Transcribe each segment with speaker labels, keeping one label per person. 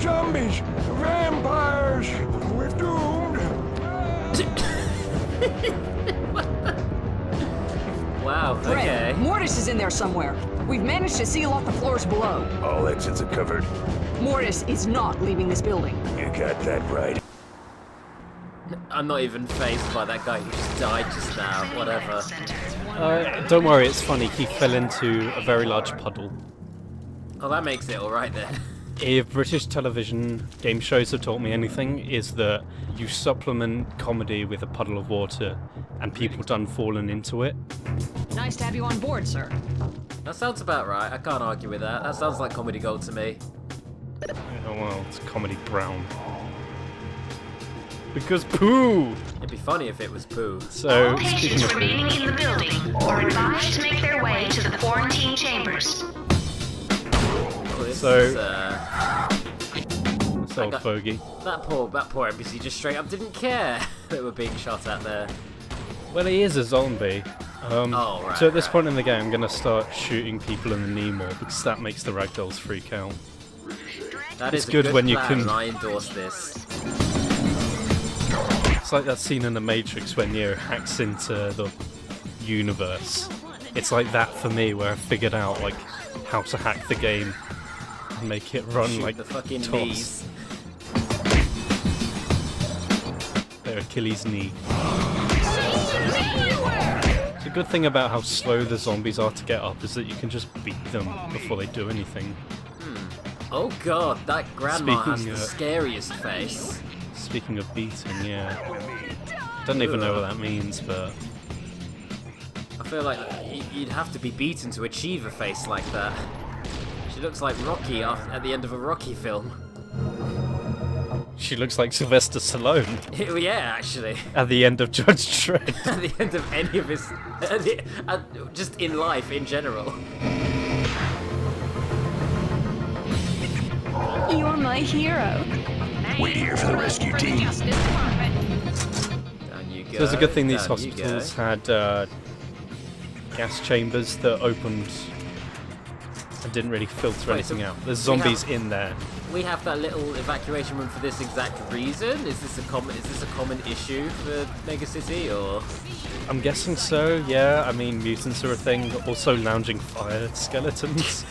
Speaker 1: Zombies! Vampires! We're doomed!
Speaker 2: Wow, okay.
Speaker 3: Dredd, Mortis is in there somewhere. We've managed to seal off the floors below.
Speaker 1: All exits are covered.
Speaker 3: Mortis is not leaving this building.
Speaker 1: You got that right.
Speaker 2: I'm not even fazed by that guy who just died just now, whatever.
Speaker 4: Don't worry, it's funny. He fell into a very large puddle.
Speaker 2: Oh, that makes it alright then.
Speaker 4: If British television game shows have taught me anything, is that you supplement comedy with a puddle of water, and people done fallen into it.
Speaker 3: Nice to have you on board, sir.
Speaker 2: That sounds about right, I can't argue with that. That sounds like comedy gold to me.
Speaker 4: Oh well, it's comedy brown. Because poo!
Speaker 2: It'd be funny if it was poo.
Speaker 4: So,
Speaker 5: All
Speaker 4: speaking
Speaker 5: patients
Speaker 4: of poo,
Speaker 5: remaining in the building are advised to make their way to the quarantine chambers.
Speaker 2: Oh, this
Speaker 4: So-
Speaker 2: is,
Speaker 4: this old fogey.
Speaker 2: that poor NPC just straight up didn't care that we're being shot at there.
Speaker 4: Well, he is a zombie.
Speaker 2: Oh, right,
Speaker 4: so at this
Speaker 2: right.
Speaker 4: point in the game, I'm going to start shooting people in the knee more, because that makes the ragdolls freak out.
Speaker 2: That
Speaker 4: It's
Speaker 2: is a
Speaker 4: good when you
Speaker 2: plan,
Speaker 4: can-
Speaker 2: and I endorse this.
Speaker 4: It's like that scene in The Matrix when Neo hacks into the universe. It's like that for me, where I figured out like how to hack the game and make it run
Speaker 2: Shoot
Speaker 4: like
Speaker 2: the fucking
Speaker 4: toss.
Speaker 2: knees.
Speaker 4: Their Achilles knee. The good thing about how slow the zombies are to get up is that you can just beat them before they do anything.
Speaker 2: Oh god, that grandma has
Speaker 4: Speaking,
Speaker 2: the scariest face.
Speaker 4: Speaking of beating, yeah. Don't even know what that means, but
Speaker 2: I feel like you'd have to be beaten to achieve a face like that. She looks like Rocky at the end of a Rocky film.
Speaker 4: she looks like Sylvester Stallone
Speaker 2: Yeah, actually.
Speaker 4: at the end of Judge Dredd.
Speaker 2: At the end of any of his... just in life, in general.
Speaker 3: You're my hero.
Speaker 1: We're here for the rescue team.
Speaker 2: Down you go.
Speaker 4: So it's a good thing these
Speaker 2: down you go.
Speaker 4: hospitals had gas chambers that opened and didn't really filter
Speaker 2: Wait, so
Speaker 4: anything out. There's
Speaker 2: we
Speaker 4: zombies
Speaker 2: have-
Speaker 4: in there.
Speaker 2: We have that little evacuation room for this exact reason? Is this a common issue for Megacity, or...?
Speaker 4: I'm guessing so, yeah. I mean, mutants are a thing. Also lounging fire skeletons.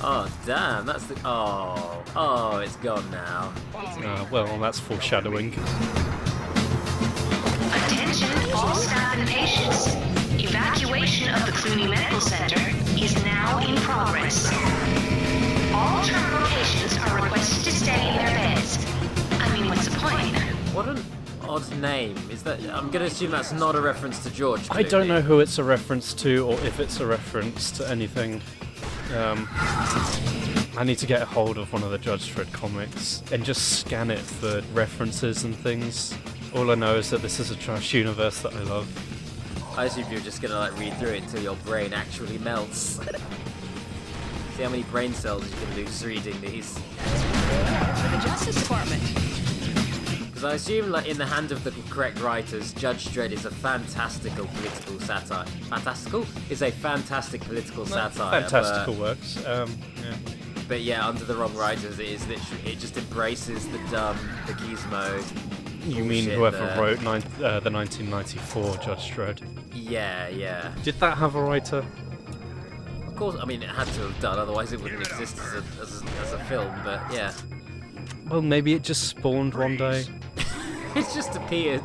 Speaker 2: Oh, damn, that's the... Oh, it's gone now.
Speaker 4: Well, that's foreshadowing.
Speaker 5: Attention all staff and patients. Evacuation of the Clooney Medical Center is now in progress. All terminal patients are requested to stay in their beds. I mean, what's the point?
Speaker 2: What an odd name. Is that... I'm gonna assume that's not a reference to George
Speaker 4: I don't
Speaker 2: Clooney.
Speaker 4: know who it's a reference to or if it's a reference to anything. I need to get a hold of one of the Judge Dredd comics and just scan it for references and things. All I know is that this is a trash universe that I love.
Speaker 2: I assume you're just gonna like read through it until your brain actually melts. See how many brain cells you can lose reading these.
Speaker 3: For the Justice Department.
Speaker 2: Because I assume, like, in the hand of the correct writers, Judge Dredd is a fantastical political satire. Fantastical? Is a fantastic political satire.
Speaker 4: Fantastical works. Yeah.
Speaker 2: But yeah, under the wrong writers, it is literally, it just embraces the dumb, the gizmo.
Speaker 4: You mean
Speaker 2: bullshit
Speaker 4: whoever
Speaker 2: there.
Speaker 4: wrote the 1994 Judge Dredd?
Speaker 2: Yeah, yeah.
Speaker 4: Did that have a writer?
Speaker 2: Of course, I mean, it had to have done, otherwise it wouldn't exist as a film, but yeah.
Speaker 4: Well, maybe it just spawned one day.
Speaker 2: It's just appeared.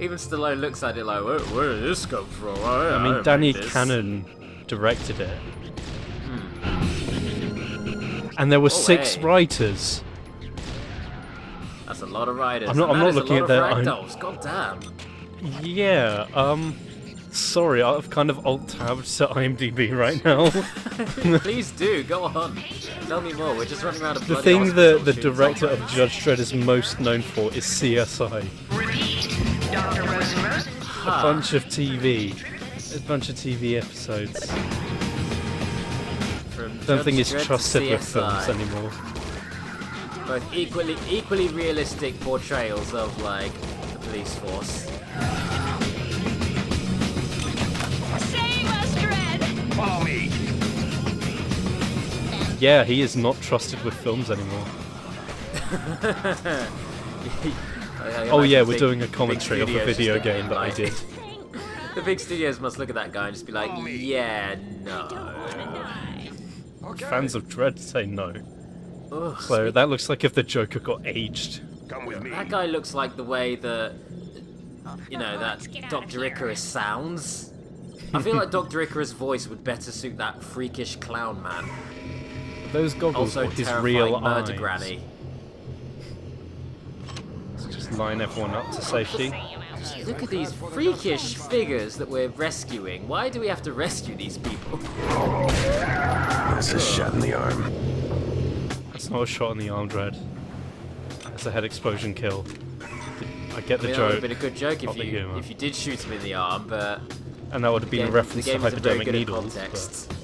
Speaker 2: Even Stallone looks at it like, where did this come from?
Speaker 4: I mean, Danny Cannon directed it. And there were 6
Speaker 2: hey.
Speaker 4: writers.
Speaker 2: That's a lot of writers.
Speaker 4: I'm not
Speaker 2: and that is
Speaker 4: looking
Speaker 2: a lot
Speaker 4: at
Speaker 2: of
Speaker 4: that, I'm-
Speaker 2: ragdolls. God damn.
Speaker 4: Yeah, sorry, I've kind of alt-tabbed to IMDb right now.
Speaker 2: Please do, go on. Tell me more. We're just running around a
Speaker 4: The
Speaker 2: bloody
Speaker 4: thing
Speaker 2: hospital
Speaker 4: that the
Speaker 2: shooting
Speaker 4: director of
Speaker 2: zombies.
Speaker 4: Judge Dredd is most known for is CSI.
Speaker 5: Repeat. Dr. Rosen.
Speaker 4: A bunch of TV. A bunch of TV episodes.
Speaker 2: From
Speaker 4: I don't think
Speaker 2: Judge
Speaker 4: he's
Speaker 2: Dredd to
Speaker 4: trusted with
Speaker 2: CSI.
Speaker 4: films anymore.
Speaker 2: Both equally realistic portrayals of, like, the police force.
Speaker 3: Save us, Dredd!
Speaker 1: Follow me.
Speaker 4: Yeah, he is not trusted with films anymore. Oh yeah, we're doing a commentary of a video game that I did.
Speaker 2: The big studios must look at that guy and just be like, yeah, no.
Speaker 4: Fans of Dredd say no.
Speaker 2: Ugh,
Speaker 4: So that looks like if the Joker got aged.
Speaker 1: Come with me.
Speaker 2: that guy looks like the way that, you know, that Dr. Icarus sounds. I feel like Dr. Icarus' voice would better suit that freakish clown man.
Speaker 4: Those goggles
Speaker 2: Also
Speaker 4: are his
Speaker 2: terrifying
Speaker 4: real
Speaker 2: murder
Speaker 4: eyes.
Speaker 2: granny.
Speaker 4: Let's just line everyone up to safety.
Speaker 2: Look at these freakish figures that we're rescuing. Why do we have to rescue these people?
Speaker 1: That's a shot in the arm.
Speaker 4: That's not a shot in the arm, Dredd. That's a head explosion kill. I get the
Speaker 2: I mean, that would
Speaker 4: joke.
Speaker 2: have been a good joke
Speaker 4: Got the humour.
Speaker 2: if you did shoot him in the arm, but
Speaker 4: And that would have been a
Speaker 2: the
Speaker 4: reference to
Speaker 2: game isn't very
Speaker 4: hypodermic
Speaker 2: good at
Speaker 4: needles.
Speaker 2: context.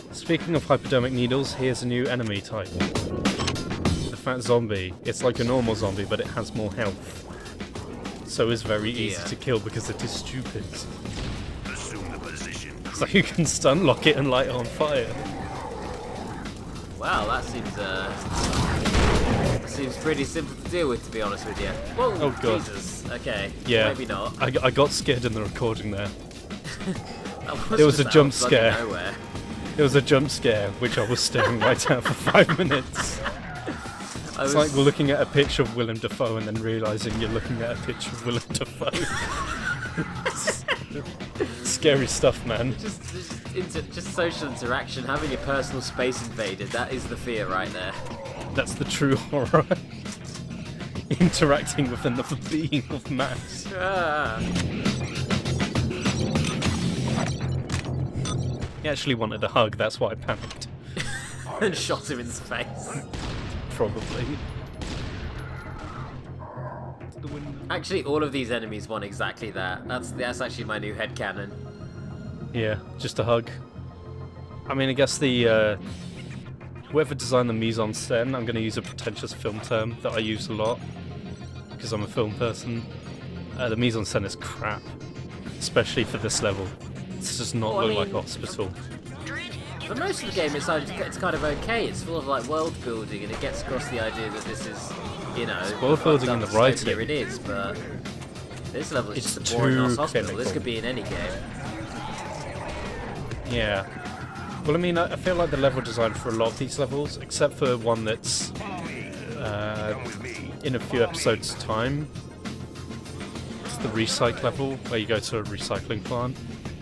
Speaker 4: But speaking of hypodermic needles, here's a new enemy type. The fat zombie. It's like a normal zombie, but it has more health. So it's very easy
Speaker 2: Yeah.
Speaker 4: to kill because it is stupid.
Speaker 1: Assume the position.
Speaker 4: So you can stun lock it and light it on fire.
Speaker 2: Wow, that seems pretty simple to deal with, to be honest with you. Whoa,
Speaker 4: Oh, God.
Speaker 2: Jesus. Okay,
Speaker 4: Yeah,
Speaker 2: maybe not.
Speaker 4: I got scared in the recording there.
Speaker 2: That
Speaker 4: There was
Speaker 2: just
Speaker 4: a jump
Speaker 2: out of bloody
Speaker 4: scare.
Speaker 2: nowhere.
Speaker 4: There was a jump scare, which I was staring right at for 5 minutes.
Speaker 2: I
Speaker 4: It's
Speaker 2: was,
Speaker 4: like looking at a picture of Willem Dafoe and then realising you're looking at a picture of Willem Dafoe. Scary stuff, man.
Speaker 2: just social interaction, having your personal space invaded. That is the fear right there.
Speaker 4: That's the true horror. Interacting with another being of mass.
Speaker 2: Ah.
Speaker 4: He actually wanted a hug, that's why I panicked.
Speaker 2: And shot him in the face.
Speaker 4: Probably.
Speaker 2: Actually, all of these enemies want exactly that. That's actually my new headcanon.
Speaker 4: Yeah, just a hug. I mean, I guess the whoever designed the mise en scène, I'm going to use a pretentious film term that I use a lot because I'm a film person. The mise en scène is crap, especially for this level. It does not
Speaker 2: Well, I
Speaker 4: look like
Speaker 2: mean-
Speaker 4: a hospital.
Speaker 2: For most of the game, it's kind of okay. It's full of like world building, and it gets across the idea that this is, you know,
Speaker 4: world building and the writing.
Speaker 2: Here it is, but this level is
Speaker 4: It's
Speaker 2: just a boring ass
Speaker 4: too
Speaker 2: hospital. This
Speaker 4: clinical.
Speaker 2: could be in any game.
Speaker 4: Yeah. Well, I mean, I feel like the level design for a lot of these levels, except for one that's in a few episodes' time. It's the recycle level, where you go to a recycling plant.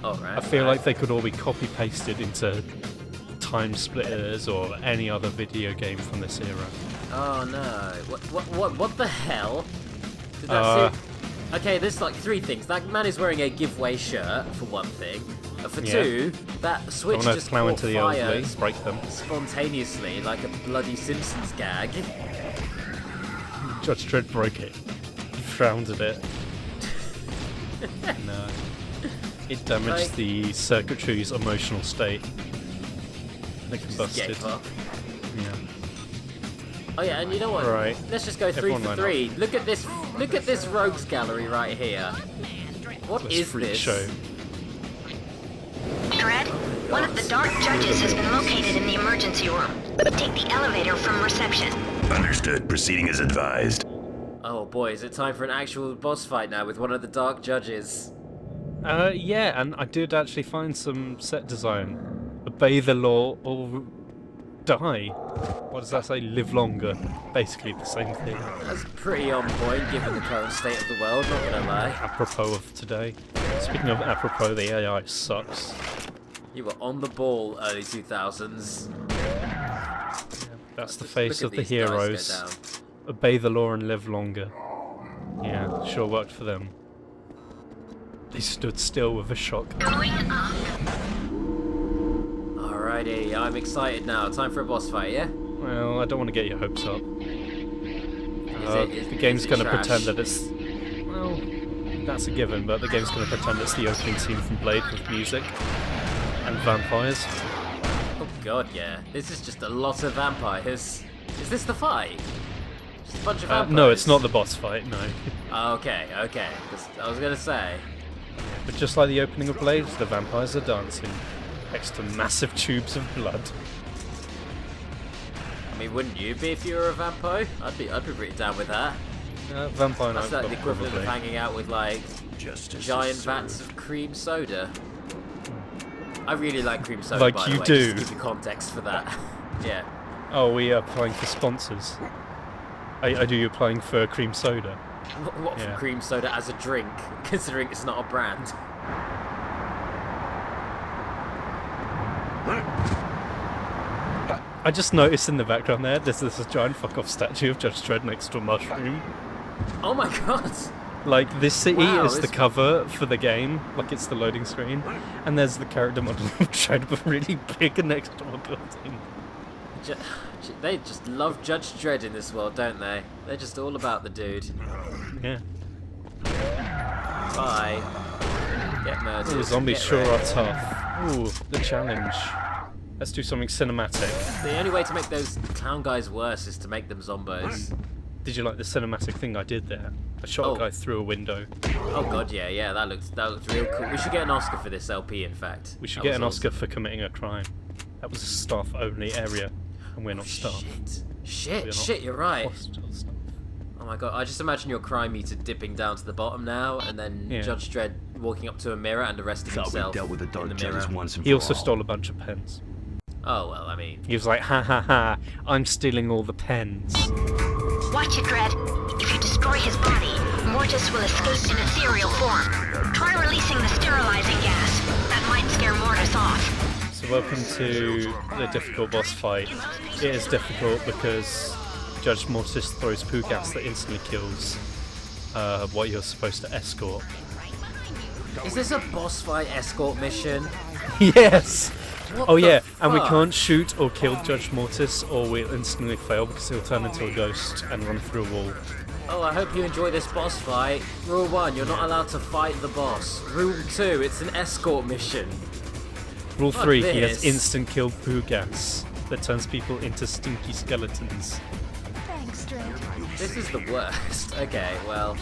Speaker 2: Oh right.
Speaker 4: I feel like they could all be copy-pasted into Time Splitters or any other video game from this era.
Speaker 2: Oh no! What the hell? Did that suit? Okay, there's like three things. That man is wearing a giveaway shirt for one thing. For
Speaker 4: Yeah.
Speaker 2: two, that switch
Speaker 4: I want to
Speaker 2: just
Speaker 4: plow
Speaker 2: caught
Speaker 4: into the
Speaker 2: fire
Speaker 4: elderly, break them.
Speaker 2: spontaneously like a bloody Simpsons gag.
Speaker 4: Judge Dredd broke it. He frowned at it. No. It damaged
Speaker 2: Like-
Speaker 4: the circuitry's emotional state. And it combusted.
Speaker 2: Get fucked.
Speaker 4: Yeah.
Speaker 2: Oh yeah, and you know what?
Speaker 4: Right.
Speaker 2: Let's just go three
Speaker 4: Everyone
Speaker 2: for
Speaker 4: line
Speaker 2: three. Look at this! Look at this rogues gallery right here. What
Speaker 4: This
Speaker 2: is
Speaker 4: freak
Speaker 2: this?
Speaker 4: show.
Speaker 5: Dredd, one of the Dark Judges has been located in the emergency room. Take the elevator from reception.
Speaker 1: Understood. Proceeding as advised.
Speaker 2: Oh boy, is it time for an actual boss fight now with one of the Dark Judges?
Speaker 4: Yeah, and I did actually find some set design. Obey the law or die. What does that say? Live longer. Basically the same thing.
Speaker 2: That's pretty on point given the current state of the world, not gonna lie.
Speaker 4: Apropos of today. Speaking of apropos, the AI sucks.
Speaker 2: You were on the ball, early 2000s.
Speaker 4: That's the
Speaker 2: Look
Speaker 4: face
Speaker 2: at
Speaker 4: of the
Speaker 2: these dice go
Speaker 4: heroes.
Speaker 2: down.
Speaker 4: Obey the law and live longer. Yeah, sure worked for them. They stood still with a shock.
Speaker 5: Going up.
Speaker 2: Alrighty, I'm excited now. Time for a boss fight, yeah?
Speaker 4: Well, I don't want to get your hopes up.
Speaker 2: Is
Speaker 4: The game's
Speaker 2: it
Speaker 4: going to
Speaker 2: trash?
Speaker 4: pretend that it's... Well, that's a given, but the game's going to pretend it's the opening scene from Blade with music and vampires.
Speaker 2: Oh god, yeah. This is just a lot of vampires. Is this the fight? Just a bunch of vampires?
Speaker 4: No, it's not the boss fight, no.
Speaker 2: Oh, okay, okay. 'Cause I was gonna say.
Speaker 4: But just like the opening of Blade, the vampires are dancing next to massive tubes of blood.
Speaker 2: I mean, wouldn't you be if you were a vampo? I'd be pretty down with that.
Speaker 4: Vampire
Speaker 2: That's like the equivalent of
Speaker 4: probably.
Speaker 2: hanging out with like
Speaker 1: Justice
Speaker 2: giant
Speaker 1: is
Speaker 2: vats of cream soda. I really like cream soda.
Speaker 4: Like
Speaker 2: by
Speaker 4: you
Speaker 2: the way,
Speaker 4: do.
Speaker 2: Just to give you context for that. Yeah.
Speaker 4: Oh, we are applying for sponsors. I do you applying for cream soda?
Speaker 2: What for
Speaker 4: Yeah.
Speaker 2: cream soda as a drink, considering it's not a brand?
Speaker 4: I just noticed in the background there's this giant fuck off statue of Judge Dredd next to a mushroom.
Speaker 2: Oh my god!
Speaker 4: Like, this city
Speaker 2: Wow,
Speaker 4: is the
Speaker 2: this-
Speaker 4: cover for the game, like it's the loading screen, and there's the character model of Dredd, but really big next to a building.
Speaker 2: They just love Judge Dredd in this world, don't they? They're just all about the dude.
Speaker 4: Yeah.
Speaker 2: Bye. Get murdered.
Speaker 4: Ooh, zombies
Speaker 2: Get
Speaker 4: sure are
Speaker 2: wrecked.
Speaker 4: tough. Ooh, the challenge. Let's do something cinematic.
Speaker 2: The only way to make those clown guys worse is to make them zombos.
Speaker 4: Did you like the cinematic thing I did there? I shot
Speaker 2: Oh.
Speaker 4: a guy through a window.
Speaker 2: Oh god, yeah, that looked real cool. We should get an Oscar for this LP, in fact.
Speaker 4: We should
Speaker 2: That
Speaker 4: get
Speaker 2: was
Speaker 4: an Oscar
Speaker 2: awesome.
Speaker 4: for committing a crime. That was a staff-only area, and we're not staff. We're not
Speaker 2: Shit, you're right.
Speaker 4: hostile staff.
Speaker 2: Oh my god, I just imagine your crime meter dipping down to the bottom now, and then
Speaker 4: Yeah.
Speaker 2: Judge Dredd walking up to a mirror and arresting
Speaker 6: Thought we
Speaker 2: himself
Speaker 6: dealt with the
Speaker 2: in
Speaker 6: Dark
Speaker 2: the
Speaker 6: Judges
Speaker 2: mirror.
Speaker 6: once and
Speaker 4: He
Speaker 6: for
Speaker 4: also
Speaker 6: all.
Speaker 4: stole a bunch of pens.
Speaker 2: Oh well, I mean,
Speaker 4: He was like, ha ha ha, I'm stealing all the pens.
Speaker 5: Watch it, Dredd. If you destroy his body, Mortis will escape in ethereal form. Try releasing the sterilizing gas. That might scare Mortis off.
Speaker 4: So welcome to the difficult boss fight. It is difficult because Judge Mortis throws poo gas that instantly kills what you're supposed to escort.
Speaker 2: is this a boss fight escort mission?
Speaker 4: Yes!
Speaker 2: What
Speaker 4: Oh
Speaker 2: the
Speaker 4: yeah, and we
Speaker 2: fuck?
Speaker 4: can't shoot or kill Judge Mortis or we'll instantly fail because he'll turn into a ghost and run through a wall.
Speaker 2: Oh, I hope you enjoy this boss fight. Rule 1, you're not allowed to fight the boss. Rule 2, it's an escort mission.
Speaker 4: Rule
Speaker 2: Fuck
Speaker 4: 3, he has
Speaker 2: this.
Speaker 4: instant kill poo gas that turns people into stinky skeletons.
Speaker 2: This is the worst. Okay, well,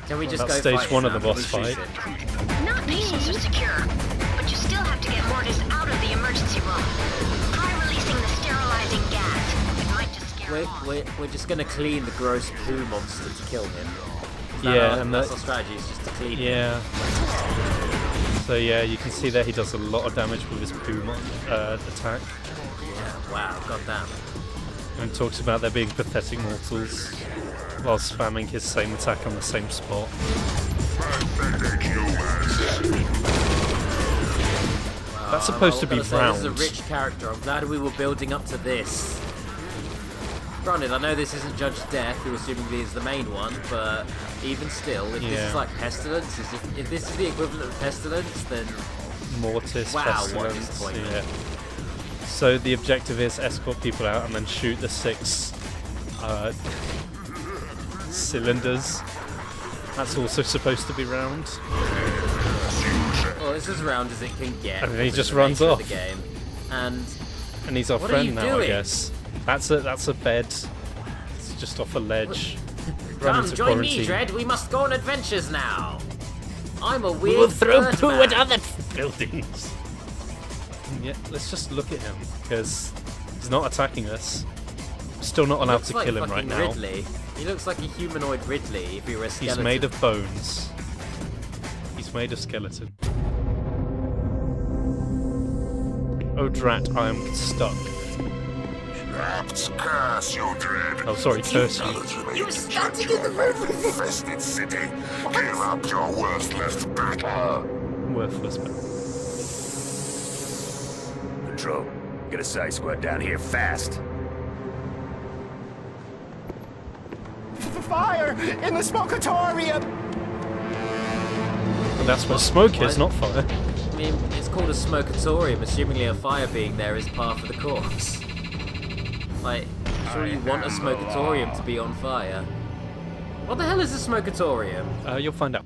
Speaker 2: can we just
Speaker 4: That's
Speaker 2: go
Speaker 4: stage
Speaker 2: fight
Speaker 4: 1 of the
Speaker 2: Sam
Speaker 4: boss
Speaker 2: Lucian?
Speaker 4: fight.
Speaker 5: Not patients are secure, but you still have to get Mortis out of the emergency room. Try releasing the sterilizing gas. It might just scare him off.
Speaker 2: We're just gonna clean the gross poo monster to kill him.
Speaker 4: Yeah, and
Speaker 2: that's
Speaker 4: that-
Speaker 2: our strategy, is just to clean him.
Speaker 4: Yeah. So yeah, you can see there he does a lot of damage with his poo attack.
Speaker 2: Yeah, wow, goddamn.
Speaker 4: And talks about there being pathetic mortals while spamming his same attack on the same spot. That's supposed to be
Speaker 2: This is a
Speaker 4: round.
Speaker 2: rich character. I'm glad we were building up to this. Granted, I know this isn't Judge Death, who assumingly is the main one, but even still, if this
Speaker 4: Yeah.
Speaker 2: is like Pestilence, if this is the equivalent of Pestilence, then
Speaker 4: Mortis,
Speaker 2: Wow, what a
Speaker 4: pestilence.
Speaker 2: disappointment.
Speaker 4: Yeah. So the objective is escort people out and then shoot the 6 cylinders. That's also supposed to be round.
Speaker 2: well, it's as round as it can get.
Speaker 4: And then he
Speaker 2: because
Speaker 4: just
Speaker 2: of the
Speaker 4: runs
Speaker 2: nature of
Speaker 4: off.
Speaker 2: the game. And
Speaker 4: And he's our
Speaker 2: What are
Speaker 4: friend
Speaker 2: you
Speaker 4: now, I
Speaker 2: doing?
Speaker 4: guess. That's a bed. It's just off a ledge. Run
Speaker 2: come
Speaker 4: into
Speaker 2: join
Speaker 4: quarantine.
Speaker 2: me, Dredd. We must go on adventures now. I'm a
Speaker 4: We
Speaker 2: weird
Speaker 4: will throw
Speaker 2: bird
Speaker 4: poo
Speaker 2: man.
Speaker 4: at other buildings. Yeah, let's just look at him because he's not attacking us. We're still not allowed
Speaker 2: Looks
Speaker 4: to
Speaker 2: like
Speaker 4: kill him right
Speaker 2: fucking
Speaker 4: now.
Speaker 2: Ridley. He looks like a humanoid Ridley if he were a
Speaker 4: He's
Speaker 2: skeleton.
Speaker 4: made of bones. He's made of skeleton. Oh drat, I am stuck.
Speaker 1: Curse you, Dredd.
Speaker 4: Oh sorry, curse you.
Speaker 1: You're standing in the room. Infested city. Give up your worthless battle.
Speaker 4: Worthless man.
Speaker 1: Control. Get a side squad down here fast.
Speaker 7: Fire in the smokatorium!
Speaker 4: And that's where smoke is,
Speaker 2: What?
Speaker 4: not fire.
Speaker 2: I mean, it's called a smokatorium, assumingly a fire being there is par for the course. Like, surely you want a smokatorium to be on fire. What the hell is a smokatorium?
Speaker 4: You'll find out.